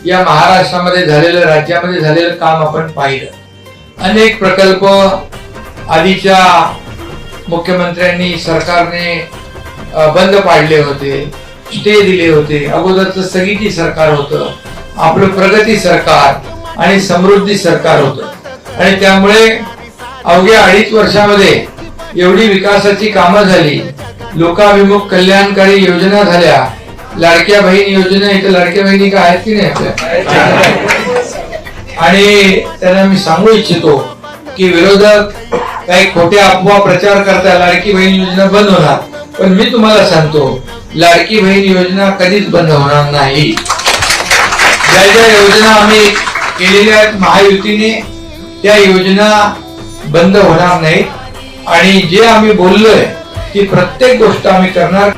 या महाराष्ट्रामध्ये झालेलं, राज्यामध्ये झालेलं काम आपण पाहिलं। अनेक प्रकल्प आधीच्या मुख्यमंत्र्यांनी, सरकारने बंद पाडले होते, स्टे दिले होते। अगोदरचं स्थगिती सरकार होतं, आपलं प्रगती सरकार आणि समृद्धी सरकार होतं आणि त्यामुळे अवघ्या 2.5 वर्षामध्ये एवढी विकासाची कामं झाली, लोकाभिमुख कल्याणकारी योजना झाल्या। लाडक्या बहीण योजना, इथे लाडक्या बहिणी का आहेत की नाही आपल्या? आणि त्यांना मी सांगू इच्छितो की विरोधक काही खोटे अफवा प्रचार करता लाडकी बहीण योजना बंद होणार, पण मी तुम्हाला सांगतो लाडकी बहीण योजना कधीच बंद होणार नाही। ज्या ज्या योजना आम्ही केलेल्या आहेत महायुतीने, त्या योजना बंद होणार नाहीत आणि जे आम्ही बोललोय ती प्रत्येक गोष्ट आम्ही करणार।